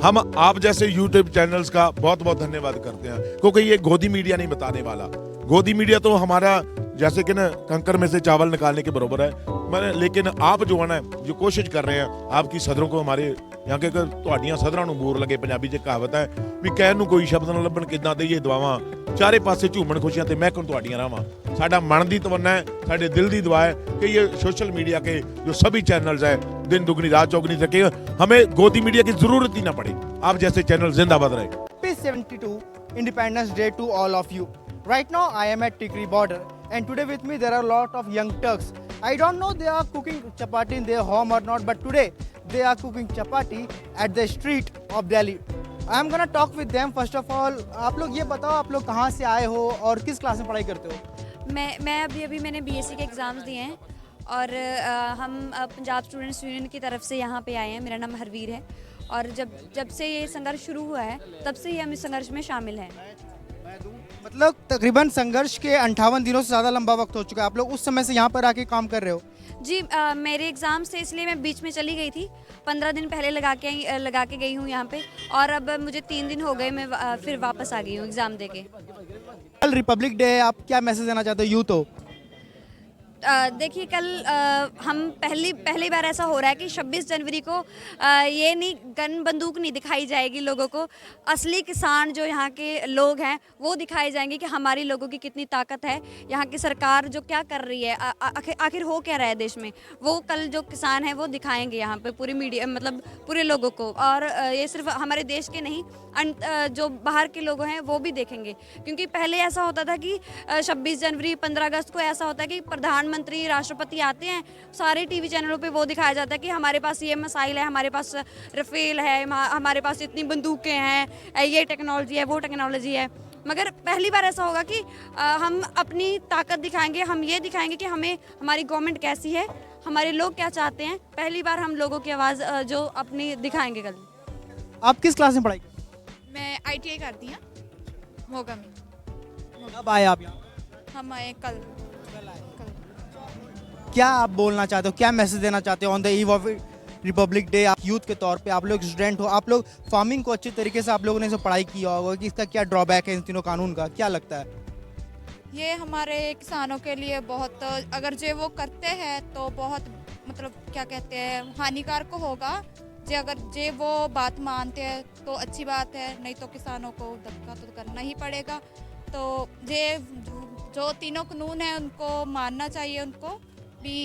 हम आप जैसे यूट्यूब चैनल्स का बहुत बहुत धन्यवाद करते हैं, क्योंकि ये गोदी मीडिया नहीं बताने वाला। गोदी मीडिया तो हमारा जैसे कि ना कंकर में से चावल निकालने के बराबर है, मैंने लेकिन आप जो है ना जो कोशिश कर रहे हैं आपकी सदरों को, हमारे यहाँ के ਤੁਹਾਡੀਆਂ ਸਦਰਾਂ ਨੂੰ ਬੂਰ ਲੱਗੇ, ਪੰਜਾਬੀ 'ਚ ਕਹਾਵਤ ਹੈ ਵੀ ਕਹਿਣ ਨੂੰ ਕੋਈ ਸ਼ਬਦ ਨਾ ਲੱਭਣ ਕਿੱਦਾਂ ਦੇਈਏ ਦੁਆਵਾਂ, ਚਾਰੇ ਪਾਸੇ ਝੂਮਣ ਖੁਸ਼ੀਆਂ ਤੇ ਮਹਿਕਣ ਤੁਹਾਡੀਆਂ ਰਾਵਾਂ। ਸਾਡਾ ਮਨ ਦੀ ਤਮੰਨਾ है, साढ़े दिल की दुआ है कि ये सोशल मीडिया के जो सभी चैनल्स हैं दिन दुगनी रात चौगनी तक हमें गोदी मीडिया की जरूरत ही ना पड़े, आप जैसे चैनल जिंदाबाद रहे। Happy 72 Independence Day to all of you. Right now I am at Tikri border and today with me there are a lot of young Turks. I don't know they are cooking chapati in their home or not, but today they are cooking chapati at the street of Delhi. I am gonna talk with them. First of all, आप लोग ये बताओ आप लोग कहाँ से आए हो और किस क्लास में पढ़ाई करते हो? मैं अभी मैंने बीएससी के एग्ज़ाम्स दिए हैं और हम पंजाब स्टूडेंट्स यूनियन की तरफ से यहाँ पे आए हैं। मेरा नाम हरवीर है और जब से ये संघर्ष शुरू हुआ है तब से ही हम इस संघर्ष में शामिल हैं। मतलब तकरीबन संघर्ष के 58 दिनों से ज़्यादा लंबा वक्त हो चुका है, आप लोग उस समय से यहाँ पर आके काम कर रहे हो? जी मेरे एग्ज़ाम्स थे इसलिए मैं बीच में चली गई थी, 15 दिन पहले लगा के गई हूँ यहाँ पे और अब मुझे 3 दिन हो गए, मैं फिर वापस आ गई हूँ एग्ज़ाम दे के। कल रिपब्लिक डे है, आप क्या मैसेज देना चाहते हो यूथ हो? देखिए कल हम पहली बार ऐसा हो रहा है कि 26 जनवरी को ये नहीं गन बंदूक नहीं दिखाई जाएगी लोगों को, असली किसान जो यहाँ के लोग हैं वो दिखाए जाएंगे कि हमारी लोगों की कितनी ताकत है, यहाँ की सरकार जो क्या कर रही है, आखिर हो क्या रहा है देश में, वो कल जो किसान हैं वो दिखाएंगे यहाँ पे पूरी मीडिया मतलब पूरे लोगों को। और ये सिर्फ हमारे देश के नहीं जो बाहर के लोग हैं वो भी देखेंगे, क्योंकि पहले ऐसा होता था कि 26 जनवरी 15 अगस्त को ऐसा होता है कि प्रधानमंत्री राष्ट्रपति आते हैं, सारे टीवी चैनलों पे वो दिखाया जाता है कि हमारे पास ये मसाइल है, हमारे पास रफेल है, हमारे पास इतनी बंदूकें हैं, ये टेक्नोलॉजी है, वो टेक्नोलॉजी है। मगर पहली बार ऐसा होगा कि हम अपनी ताकत दिखाएंगे, हम ये दिखाएंगे कि हमें हमारी गवर्नमेंट कैसी है, हमारे लोग क्या चाहते हैं। पहली बार हम लोगों की आवाज़ जो अपनी दिखाएंगे कल। आप किस क्लास में पढ़ाई? मैं ITI करती हूँ मोगा में। कब आए आप यहाँ? हम आए कल। क्या आप बोलना चाहते हो, क्या मैसेज देना चाहते हो on the eve of Republic day? आप यूथ के तौर पे, आप लोग स्टूडेंट हो, आप लोग फार्मिंग को अच्छे तरीके से आप लोगों ने इसे पढ़ाई किया होगा कि इसका क्या ड्रॉबैक है इन तीनों कानून का, क्या लगता है? ये हमारे किसानों के लिए बहुत, अगर जो वो करते हैं तो बहुत मतलब क्या कहते हैं हानिकारक होगा। जो अगर जे वो बात मानते हैं तो अच्छी बात है, नहीं तो किसानों को धक्का तो करना ही पड़ेगा। तो जे जो तीनों कानून हैं उनको मानना चाहिए, उनको भी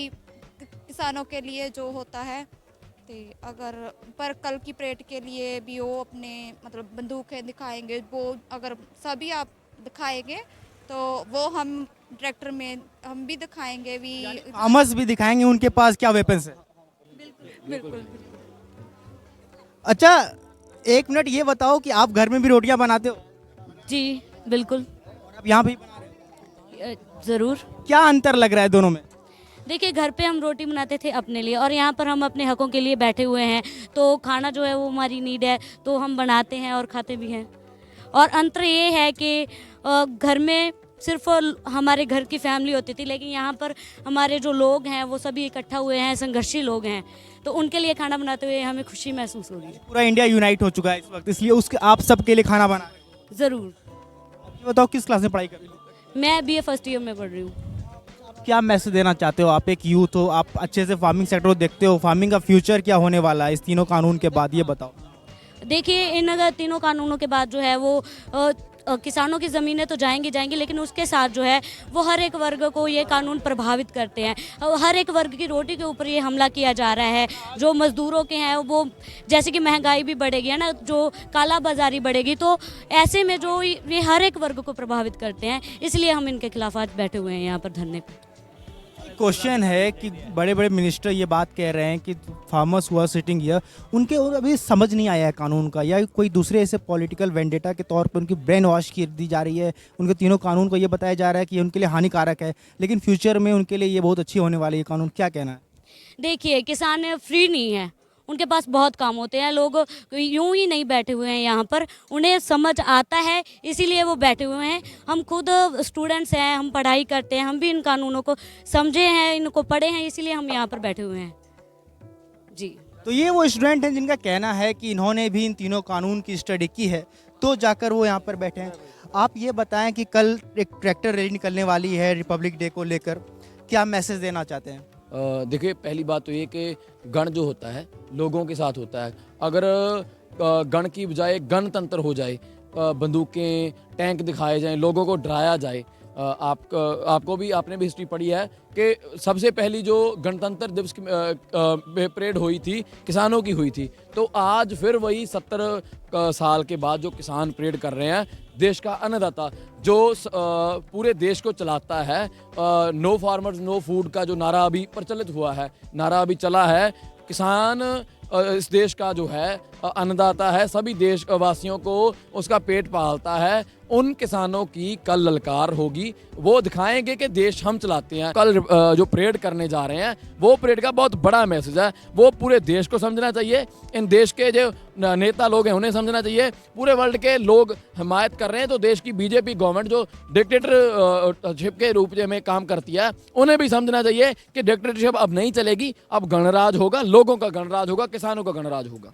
किसानों के लिए जो होता है। तो अगर पर कल की परेड के लिए भी वो अपने मतलब बंदूकें दिखाएंगे, वो अगर सभी आप दिखाएंगे तो वो हम ट्रैक्टर में हम भी दिखाएंगे भी, आमस भी दिखाएंगे उनके पास क्या वेपन्स है। बिल्कुल। अच्छा एक मिनट ये बताओ कि आप घर में भी रोटियां बनाते हो? जी बिल्कुल। और आप यहाँ भी बना रहे हो? ज़रूर। क्या अंतर लग रहा है दोनों में? देखिए घर पे हम रोटी बनाते थे अपने लिए और यहाँ पर हम अपने हकों के लिए बैठे हुए हैं, तो खाना जो है वो हमारी नीड है तो हम बनाते हैं और खाते भी हैं। और अंतर ये है कि घर में सिर्फ हमारे घर की फैमिली होती थी, लेकिन यहाँ पर हमारे जो लोग हैं वो सभी इकट्ठा हुए हैं, संघर्षी लोग हैं, तो उनके लिए खाना बनाते हुए हमें खुशी महसूस हो रही है। पूरा इंडिया यूनाइट हो चुका है इस वक्त, इसलिए उसके आप सबके लिए खाना बना रहे हो? ज़रूर। ये बताओ किस क्लास में पढ़ाई कर रहे हो? मैं BA फर्स्ट ईयर में पढ़ रही हूँ। क्या मैसेज देना चाहते हो? आप एक यूथ हो, आप अच्छे से फार्मिंग सेक्टर को देखते हो, फार्मिंग का फ्यूचर क्या होने वाला है इस तीनों कानून के बाद, ये बताओ। देखिए इन तीनों कानूनों के बाद जो है वो किसानों की ज़मीनें तो जाएंगी, लेकिन उसके साथ जो है वो हर एक वर्ग को ये कानून प्रभावित करते हैं। हर एक वर्ग की रोटी के ऊपर ये हमला किया जा रहा है। जो मज़दूरों के हैं वो जैसे कि महंगाई भी बढ़ेगी है ना, जो काला बाजारी बढ़ेगी, तो ऐसे में जो ये हर एक वर्ग को प्रभावित करते हैं, इसलिए हम इनके खिलाफ आज बैठे हुए हैं यहाँ पर धरने पर। क्वेश्चन है कि बड़े बड़े मिनिस्टर ये बात कह रहे हैं कि फार्मर्स हुआ सिटिंग हियर, उनके अभी समझ नहीं आया है कानून का, या कोई दूसरे ऐसे पॉलिटिकल वेंडेटा के तौर पे उनकी ब्रेन वॉश की दी जा रही है। उनके तीनों कानून को ये बताया जा रहा है कि ये उनके लिए हानिकारक है, लेकिन फ्यूचर में उनके लिए ये बहुत अच्छी होने वाली है कानून। क्या कहना है? देखिए किसान फ्री नहीं है, उनके पास बहुत काम होते हैं। लोग यूं ही नहीं बैठे हुए हैं यहाँ पर, उन्हें समझ आता है इसीलिए वो बैठे हुए हैं। हम खुद स्टूडेंट्स हैं, हम पढ़ाई करते हैं, हम भी इन कानूनों को समझे हैं, इनको पढ़े हैं, इसीलिए हम यहाँ पर बैठे हुए हैं। जी तो ये वो स्टूडेंट हैं जिनका कहना है कि इन्होंने भी इन तीनों कानून की स्टडी की है तो जाकर वो यहाँ पर बैठे हैं। आप ये बताएं कि कल एक ट्रैक्टर रैली निकलने वाली है रिपब्लिक डे को लेकर, क्या मैसेज देना चाहते हैं? देखिए, पहली बात तो ये कि गण जो होता है लोगों के साथ होता है। अगर गण की बजाय गणतंत्र हो जाए, बंदूकें टैंक दिखाए जाएं, लोगों को डराया जाए। आपको भी, आपने भी हिस्ट्री पढ़ी है कि सबसे पहली जो गणतंत्र दिवस की परेड हुई थी किसानों की हुई थी। तो आज फिर वही 70 साल के बाद जो किसान परेड कर रहे हैं, देश का अन्नदाता जो पूरे देश को चलाता है, नो फार्मर्स नो फूड का जो नारा अभी प्रचलित हुआ है, नारा अभी चला है, किसान इस देश का जो है अन्नदाता है, सभी देशवासियों को उसका पेट पालता है। उन किसानों की कल ललकार होगी, वो दिखाएंगे कि देश हम चलाते हैं। कल जो परेड करने जा रहे हैं वो परेड का बहुत बड़ा मैसेज है, वो पूरे देश को समझना चाहिए। इन देश के जो नेता लोग हैं उन्हें समझना चाहिए। पूरे वर्ल्ड के लोग हिमायत कर रहे हैं तो देश की बीजेपी गवर्नमेंट जो डिक्टेटरशिप के रूप में काम करती है, उन्हें भी समझना चाहिए कि डिक्टेटरशिप अब नहीं चलेगी, अब गणराज होगा, लोगों का गणराज होगा, किसानों का गणराज होगा।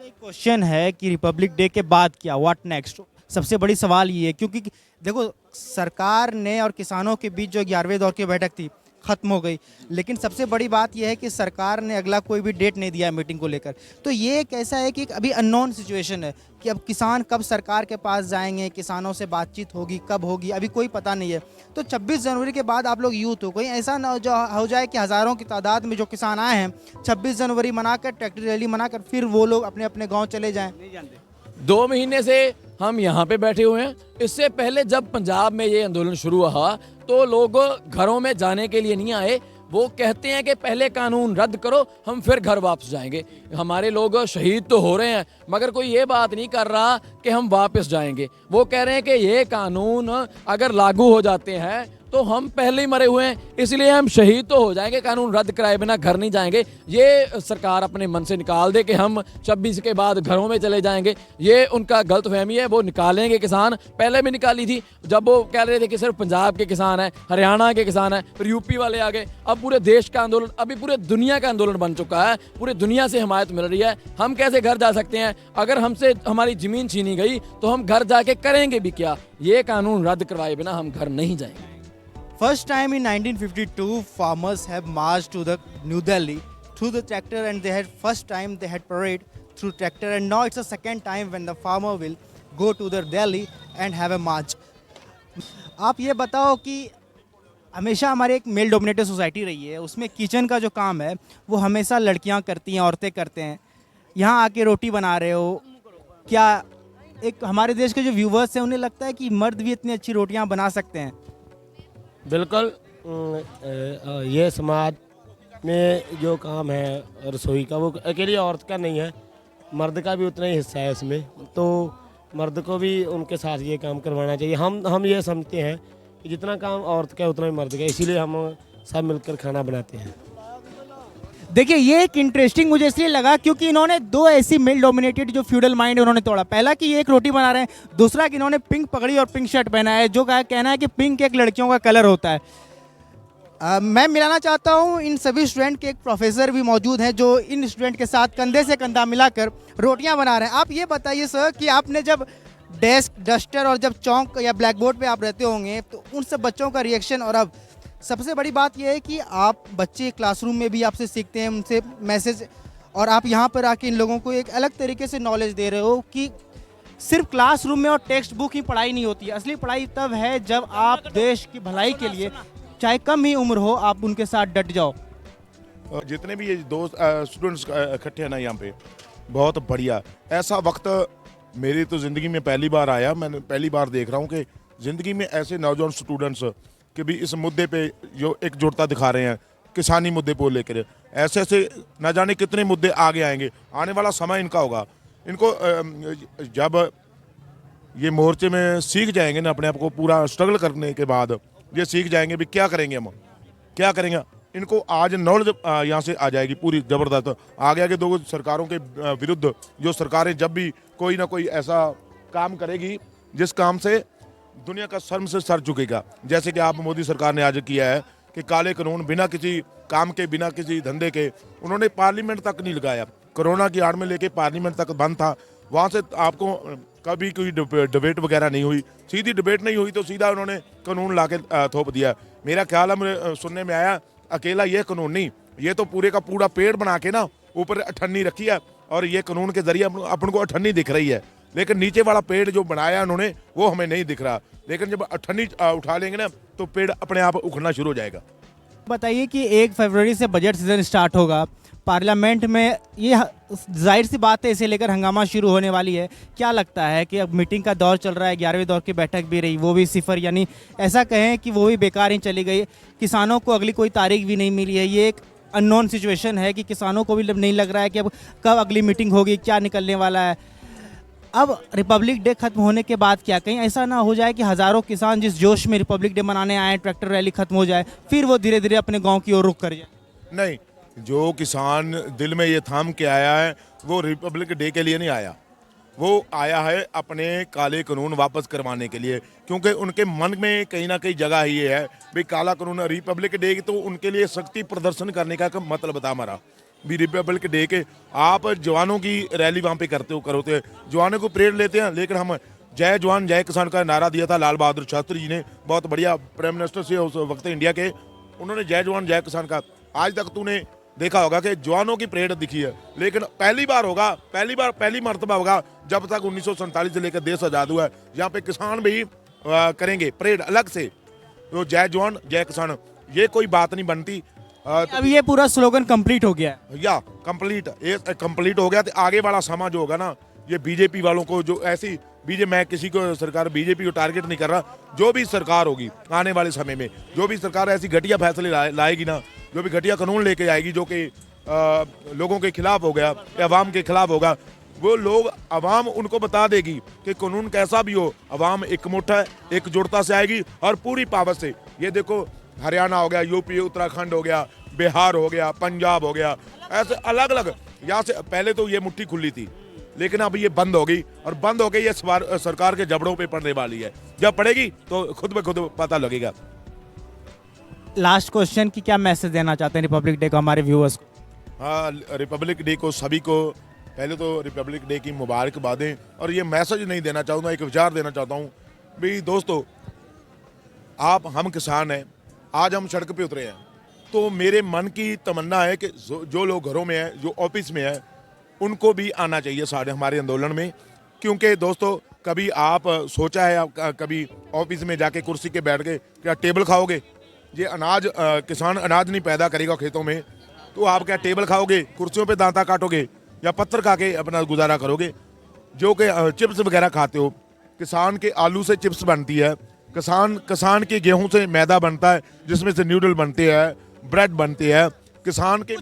एक क्वेश्चन है कि रिपब्लिक डे के बाद क्या, व्हाट नेक्स्ट? सबसे बड़ी सवाल ये है क्योंकि देखो सरकार ने और किसानों के बीच जो 11वें दौर की बैठक थी खत्म हो गई, लेकिन सबसे बड़ी बात यह है कि सरकार ने अगला कोई भी डेट नहीं दिया मीटिंग को लेकर। तो ये एक ऐसा है कि एक अभी अननोन सिचुएशन है कि अब किसान कब सरकार के पास जाएंगे, किसानों से बातचीत होगी, कब होगी, अभी कोई पता नहीं है। तो 26 जनवरी के बाद आप लोग यूथ हो, कोई ऐसा ना हो जाए कि हज़ारों की तादाद में जो किसान आए हैं 26 जनवरी मनाकर, ट्रैक्टर रैली मनाकर फिर वो लोग अपने अपने गाँव चले जाएँ। 2 महीने से हम यहाँ पे बैठे हुए हैं। इससे पहले जब पंजाब में ये आंदोलन शुरू हुआ तो लोग घरों में जाने के लिए नहीं आए, वो कहते हैं कि पहले कानून रद्द करो, हम फिर घर वापस जाएंगे। हमारे लोग शहीद तो हो रहे हैं मगर कोई ये बात नहीं कर रहा कि हम वापस जाएंगे। वो कह रहे हैं कि ये कानून अगर लागू हो जाते हैं तो हम पहले ही मरे हुए हैं, इसलिए हम शहीद तो हो जाएंगे, कानून रद्द कराए बिना घर नहीं जाएंगे। ये सरकार अपने मन से निकाल दे कि हम 26 के बाद घरों में चले जाएंगे, ये उनका गलतफहमी है। वो निकालेंगे, किसान पहले भी निकाली थी जब वो कह रहे थे कि सिर्फ पंजाब के किसान हैं, हरियाणा के किसान हैं, फिर यूपी वाले आ गए। अब पूरे देश का आंदोलन, अभी पूरे दुनिया का आंदोलन बन चुका है, पूरे दुनिया से हिमायत मिल रही है। हम कैसे घर जा सकते हैं? अगर हमसे हमारी ज़मीन छीनी गई तो हम घर जाके करेंगे भी क्या? ये कानून रद्द करवाए बिना हम घर नहीं जाएंगे। First time in 1952, farmers have marched to the New Delhi through the tractor, and they had first time they had parade through tractor, and now it's the second time when the farmer will go to the Delhi and have a march. आप ये बताओ कि हमेशा हमारे एक male dominated society रही है, उसमें किचन का जो काम है वो हमेशा लड़कियां करती हैं, औरतें करते हैं। यहाँ आके रोटी बना रहे हो, क्या एक हमारे देश के जो व्यूवर्स हैं उन्हें लगता है कि मर्द भी इतनी अच्छी रोटियाँ बना सकते हैं? बिल्कुल। ये समाज में जो काम है रसोई का वो अकेली औरत का नहीं है, मर्द का भी उतना ही हिस्सा है इसमें। तो मर्द को भी उनके साथ ये काम करवाना चाहिए। हम ये समझते हैं कि जितना काम औरत का है उतना ही मर्द का, इसीलिए हम सब मिलकर खाना बनाते हैं। देखिए ये एक इंटरेस्टिंग मुझे इसलिए लगा क्योंकि इन्होंने दो ऐसी मेल डोमिनेटेड जो फ्यूडल माइंड है उन्होंने तोड़ा। पहला कि ये एक रोटी बना रहे हैं, दूसरा कि इन्होंने पिंक पगड़ी और पिंक शर्ट पहना है, जो कहना है कि पिंक एक लड़कियों का कलर होता है। मैं मिलाना चाहता हूँ इन सभी स्टूडेंट के, एक प्रोफेसर भी मौजूद हैं जो इन स्टूडेंट के साथ कंधे से कंधा मिलाकर रोटियाँ बना रहे हैं। आप ये बताइए सर कि आपने जब डेस्क डस्टर और जब चौक या ब्लैक बोर्ड पर आप रहते होंगे तो उन सब बच्चों का रिएक्शन, और अब सबसे बड़ी बात यह है कि आप बच्चे क्लासरूम में भी आपसे सीखते हैं, उनसे मैसेज, और आप यहाँ पर आके इन लोगों को एक अलग तरीके से नॉलेज दे रहे हो कि सिर्फ क्लासरूम में और टेक्स्ट बुक ही पढ़ाई नहीं होती है। असली पढ़ाई तब है जब आप देश की भलाई के लिए, चाहे कम ही उम्र हो, आप उनके साथ डट जाओ। जितने भी ये दोस्त स्टूडेंट्स इकट्ठे हैं ना यहाँ पे, बहुत बढ़िया। ऐसा वक्त मेरी तो ज़िंदगी में पहली बार आया, मैंने पहली बार देख रहा हूँ कि ज़िंदगी में ऐसे नौजवान स्टूडेंट्स कि भी इस मुद्दे पे जो एकजुटता दिखा रहे हैं, किसानी मुद्दे को लेकर। ऐसे ऐसे न जाने कितने मुद्दे आगे आएंगे, आने वाला समय इनका होगा। इनको जब ये मोर्चे में सीख जाएंगे ना, अपने आप को पूरा स्ट्रगल करने के बाद ये सीख जाएंगे भी क्या करेंगे, हम क्या करेंगे। इनको आज नॉलेज यहाँ से आ जाएगी पूरी ज़बरदस्त। आगे आगे दो सरकारों के विरुद्ध जो सरकारें जब भी कोई ना कोई ऐसा काम करेगी जिस काम से दुनिया का शर्म से सर झुकेगा, जैसे कि आप मोदी सरकार ने आज किया है कि काले कानून बिना किसी काम के, बिना किसी धंधे के, उन्होंने पार्लियामेंट तक नहीं लगाया। कोरोना की आड़ में लेके पार्लियामेंट तक बंद था, वहाँ से आपको कभी कोई डिबेट वगैरह नहीं हुई, सीधी डिबेट नहीं हुई तो सीधा उन्होंने कानून ला के थोप दिया। मेरा ख्याल है, मुझे सुनने में आया, अकेला ये कानून नहीं, ये तो पूरे का पूरा पेड़ बना के ना ऊपर अठन्नी रखी है और ये कानून के जरिए अपन को अठन्नी दिख रही है, लेकिन नीचे वाला पेड़ जो बनाया उन्होंने वो हमें नहीं दिख रहा। लेकिन जब अठन्नी उठा लेंगे ना तो पेड़ अपने आप उखड़ना शुरू हो जाएगा। बताइए कि 1 फरवरी से बजट सीजन स्टार्ट होगा, पार्लियामेंट में ये जाहिर सी बात है इसे लेकर हंगामा शुरू होने वाली है। क्या लगता है कि अब मीटिंग का दौर चल रहा है, 11वें दौर की बैठक भी रही, वो भी सिफर, यानी ऐसा कहें कि वो भी बेकार ही चली गई। किसानों को अगली कोई तारीख भी नहीं मिली है, ये एक अननोन सिचुएशन है कि किसानों को भी नहीं लग रहा है कि अब कब अगली मीटिंग होगी, क्या निकलने वाला है। अब रिपब्लिक डे खत्म होने के बाद क्या कहीं ऐसा ना हो जाए कि हज़ारों किसान जिस जोश में रिपब्लिक डे मनाने आए, ट्रैक्टर रैली खत्म हो जाए, फिर वो धीरे धीरे अपने गाँव की ओर रुख कर जाए? नहीं, जो किसान दिल में ये थाम के आया है वो रिपब्लिक डे के लिए नहीं आया, वो आया है अपने काले कानून वापस करवाने के लिए, क्योंकि उनके मन में कहीं ना कहीं जगह ये है भी काला कानून। रिपब्लिक डे तो उनके लिए शक्ति प्रदर्शन करने का मतलब था हमारा भी। रिपब्लिक डे के आप जवानों की रैली वहाँ पे करते हैं, जवानों को परेड लेते हैं, लेकिन हम जय जवान जय किसान का नारा दिया था लाल बहादुर शास्त्री जी ने, बहुत बढ़िया प्राइम मिनिस्टर से उस वक्त इंडिया के, उन्होंने जय जवान जय किसान का। आज तक तूने देखा होगा कि जवानों की परेड दिखी है, लेकिन पहली मर्तबा होगा जब तक 1947 से लेकर देश आज़ाद हुआ है, यहाँ पे किसान भी करेंगे परेड अलग से, तो जय जवान जय किसान, ये कोई बात नहीं बनती। अब ये पूरा स्लोगन कंप्लीट हो गया है। या कंप्लीट हो गया, तो आगे वाला समाज जो होगा ना, ये बीजेपी वालों को जो ऐसी मैं किसी को सरकार बीजेपी को टारगेट नहीं कर रहा, जो भी सरकार होगी आने वाले समय में, जो भी सरकार ऐसी घटिया फैसले लाएगी ना, जो भी घटिया कानून लेके आएगी जो कि लोगों के खिलाफ हो गया या अवाम के खिलाफ होगा, वो लोग अवाम उनको बता देगी कि कानून कैसा भी हो, अवाम एकमुठ है, एकजुटता से आएगी और पूरी पावर से। ये देखो, हरियाणा हो गया, यूपी उत्तराखंड हो गया, बिहार हो गया, पंजाब हो गया, ऐसे अलग अलग, यहाँ से पहले तो ये मुट्ठी खुली थी, लेकिन अब ये बंद हो गई, और बंद हो गई ये सरकार के जबड़ों पे पड़ने वाली है। जब पड़ेगी तो खुद ब खुद पता लगेगा। लास्ट क्वेश्चन की क्या मैसेज देना चाहते हैं रिपब्लिक डे को हमारे व्यूअर्स को? हाँ, रिपब्लिक डे को सभी को पहले तो रिपब्लिक डे की मुबारकबादें, और ये मैसेज नहीं देना चाहूँगा, एक विचार देना चाहता हूँ भी दोस्तों, हम किसान हैं, आज हम सड़क पे उतरे हैं, तो मेरे मन की तमन्ना है कि जो लोग घरों में हैं, जो ऑफिस में हैं, उनको भी आना चाहिए सारे हमारे आंदोलन में। क्योंकि दोस्तों, कभी आप सोचा है आप कभी ऑफिस में जाके कुर्सी के बैठ के क्या टेबल खाओगे? ये अनाज किसान अनाज नहीं पैदा करेगा खेतों में, तो आप क्या टेबल खाओगे, कुर्सियों पे दांता काटोगे या पत्थर खा के अपना गुजारा करोगे? जो कि चिप्स वगैरह खाते हो, किसान के आलू से चिप्स बनती है, किसान के गेहूं से मैदा बनता है जिसमें से न्यूडल बनते हैं, ब्रेड बनते हैं, किसान के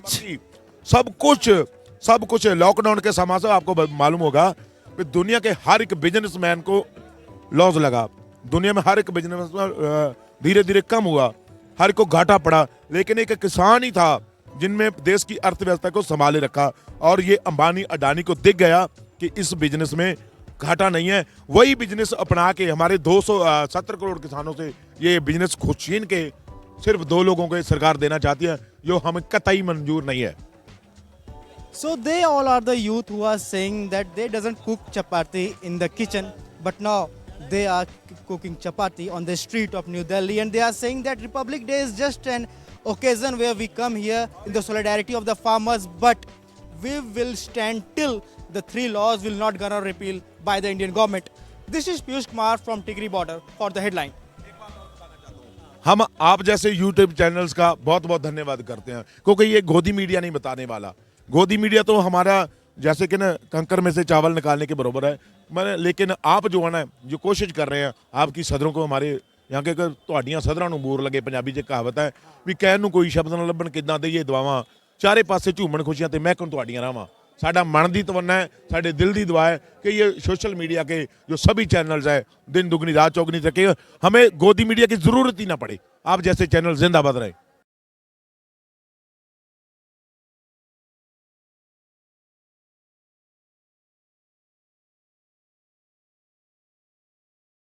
सब कुछ लॉकडाउन के समय से आपको मालूम होगा कि दुनिया के हर एक बिजनेसमैन को लॉस लगा, दुनिया में हर एक बिजनेसमैन धीरे धीरे कम हुआ, हर को घाटा पड़ा, लेकिन एक किसान ही था जिनमें देश की अर्थव्यवस्था को संभाले रखा। और ये अंबानी अडानी को दिख गया कि इस बिजनेस में घाटा नहीं है, वही बिजनेस अपना के हमारे 270 करोड़ किसानों से ये बिजनेस खुद छीन के सिर्फ 2 लोगों को सरकार देना चाहती है, जो हमें कतई मंजूर नहीं है। So they all are the youth who are saying that they doesn't cook chapati in the kitchen, but now they are cooking chapati on the street of New Delhi, and they are saying that Republic Day is just an occasion where we come here in the solidarity of the farmers, but we will stand till the 3 laws will not gonna repeal by the Indian government. This is Piyush Kumar from Tikri Border for the headline. हम आप जैसे YouTube channels का बहुत बहुत धन्यवाद करते हैं, क्योंकि ये गोदी मीडिया नहीं बताने वाला। गोदी मीडिया तो हमारा जैसे कि ना कंकर में से चावल निकालने के बराबर है, लेकिन आप जो है ना, जो कोशिश कर रहे हैं आपकी सदरों को, हमारे यहाँ के ਤੁਹਾਡੀਆਂ ਸਦਰਾਂ ਨੂੰ ਬੂਰ ਲੱਗੇ, ਪੰਜਾਬੀ 'ਚ ਕਹਾਵਤ ਹੈ ਵੀ ਕਹਿਣ ਨੂੰ ਕੋਈ ਸ਼ਬਦ ਨਾ ਲੱਭਣ, ਕਿੱਦਾਂ ਦੇਈਏ ਦੁਆਵਾਂ, ਚਾਰੇ ਪਾਸੇ ਝੂਮਣ ਖੁਸ਼ੀਆਂ ਤੇ ਮਹਿਕਣ ਤੁਹਾਡੀਆਂ ਰਾਵਾਂ। साडा मन की तमन्ना है, साडे दिल की दुआ है कि ये सोशल मीडिया के जो सभी चैनल्स है दिन दुगनी रात चौगनी तक हमें गोदी मीडिया की ज़रूरत ही ना पड़े। आप जैसे चैनल जिंदाबाद रहे।